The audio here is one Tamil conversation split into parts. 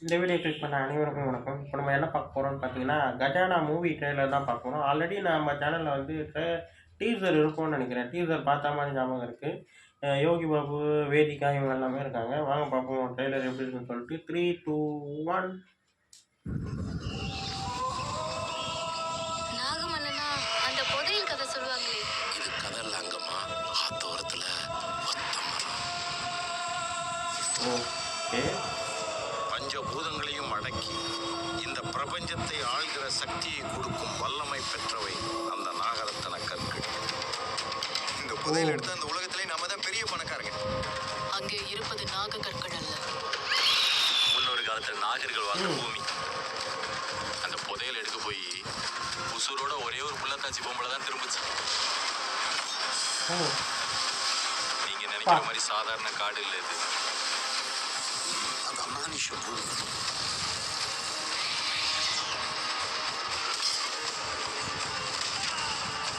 இந்த வீடியோ கிளிக் பண்ண அனைவருக்கும் வணக்கம். இப்போ நம்ம என்ன பார்க்க போகிறோம்னு பார்த்தீங்கன்னா, கஜானா மூவி ட்ரெய்லர் தான் பார்க்க போகிறோம். ஆல்ரெடி நம்ம சேனலில் வந்து டீசர் இருக்கும்னு நினைக்கிறேன். டீசர் பார்த்த மாதிரி ஞாபகம் இருக்குது. யோகி பாபு, வேதிகா இவங்க எல்லாமே இருக்காங்க. வாங்க பார்ப்போம் ட்ரெய்லர் எப்படி இருக்குன்னு சொல்லிட்டு. 3, 2, 1. நாகமல்லனா அந்த புதையல் கதை சொல்லுவாங்களே, இது கதல் அங்கமா ஆத்தோரத்துல ஒத்த மரம். ஓகே. பஞ்சபூதங்களையும் அடக்கி இந்த பிரபஞ்சத்தை ஆள்கிற சக்தியை கொடுக்கும் வல்லமை பெற்றவை அந்த நாகரத்தன கற்கள். இந்த புதையல் எடுத்து அந்த உலகத்திலே நாம தான் பெரிய பணக்காரங்க. அங்கே இருப்பது நாக கற்கள் அல்ல, முன்னொரு காலத்துல நாகர்கள் வாழ்ந்த பூமி. அந்த புதையல் எடுக்க போய் உசூரோட ஒரே ஒரு புள்ளத்தாச்சி பொம்பளை தான் திரும்பிச்சு. நீங்க நினைக்கிற மாதிரி சாதாரண காடு இல்லை இது. அது அமானுஷ பூமி.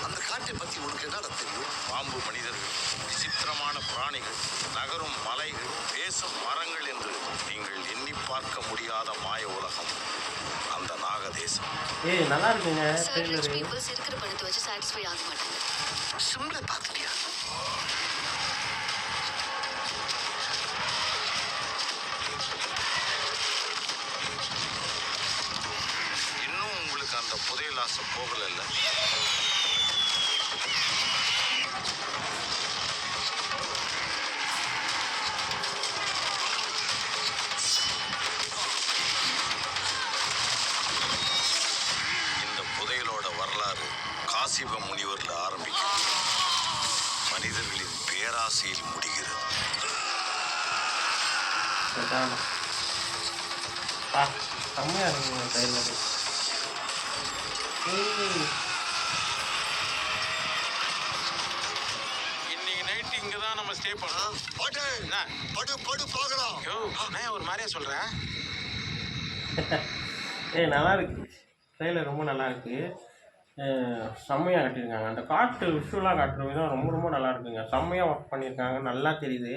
அந்த காட்டை பத்தி உனக்கு என்ன தெரியும்? பாம்பு மனிதர்கள், விசித்திரமான பிராணிகள், நகரும் மலைகள், பேசும் மரங்கள் என்று நீங்கள் எண்ணி பார்க்க முடியாத மாய உலகம் அந்த நாகதேசம். நல்லா இருக்குங்க ட்ரெய்லர். பீப்பிள்ஸ் இருக்கிற பணத்தை வச்சு சாட்டிஸ்ஃபை ஆக மாட்டாங்க. சிம்ல பார்த்துட்டியா? இன்னும் உங்களுக்கு அந்த புதையல் ஆசை போகல? இந்த புதையலோட வரலாறு காசிப முனிவர்ல ஆரம்பிக்கும், மனிதர்களின் பேராசையில் முடிகிறது. செம்மையாக இருக்குங்க ட்ரெய்லரு. இன்னைக்கு நைட் இங்க தான் நம்ம ஸ்டே பண்ணோம். ஒரு மாதிரியா சொல்றேன். நல்லா இருக்கு ட்ரெய்லர், ரொம்ப நல்லா இருக்கு. செம்மையாக காட்டியிருக்காங்க. அந்த காட்டு விஷுவலாக காட்டுற விதம் ரொம்ப ரொம்ப நல்லா இருக்குங்க. செம்மையாக ஒர்க் பண்ணியிருக்காங்க, நல்லா தெரியுது.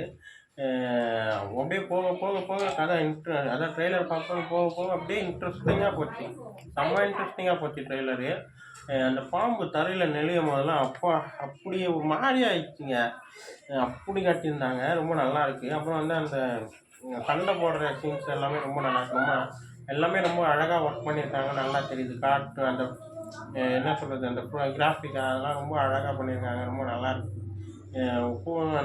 அப்படியே போக போக போக கதை அதான் ட்ரெய்லர் பார்க்க போக போக அப்படியே இன்ட்ரெஸ்டிங்காக போச்சு. செம்ம இன்ட்ரெஸ்டிங்காக போச்சு ட்ரெய்லரு. அந்த பாம்பு தரையில் நெளியும் போதெல்லாம் அப்படியே ஒரு மாதிரி ஆயிடுச்சுங்க. அப்படி காட்டியிருந்தாங்க, ரொம்ப நல்லா இருக்குது. அப்புறம் வந்து அந்த சண்டை போடுற சீன்ஸ் எல்லாமே ரொம்ப நல்லா இருக்கு. எல்லாமே ரொம்ப அழகாக ஒர்க் பண்ணியிருக்காங்க, நல்லா தெரியுது. காட்டு அந்த என்ன சொல்கிறது, அந்த கிராஃபிக் அதெல்லாம் ரொம்ப அழகாக பண்ணியிருக்காங்க, ரொம்ப நல்லாயிருக்கு.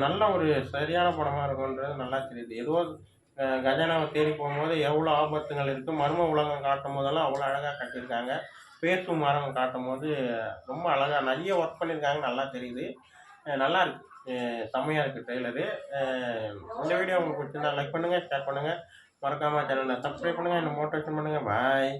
நல்ல ஒரு சரியான படமாக இருக்குன்றது நல்லா தெரியுது. ஏதோ கஜானாவை தேடி போகும்போது எவ்வளோ ஆபத்துங்கள் இருக்குது, மர்ம உலகம் காட்டும் போதெல்லாம் அவ்வளோ அழகாக காட்டியிருக்காங்க. பேசும் மரம் காட்டும் போது ரொம்ப அழகாக நிறைய ஒர்க் பண்ணியிருக்காங்க, நல்லா தெரியுது. நல்லா இருக்குது, செம்மையாக இருக்குது ட்ரெய்லரு. இந்த வீடியோ உங்களுக்கு பிடிச்சிருந்தா லைக் பண்ணுங்கள், ஷேர் பண்ணுங்கள், மறக்காமல் சேனலை சப்ஸ்கிரைப் பண்ணுங்கள், என்னை மோட்டிவேஷன் பண்ணுங்கள். பாய்.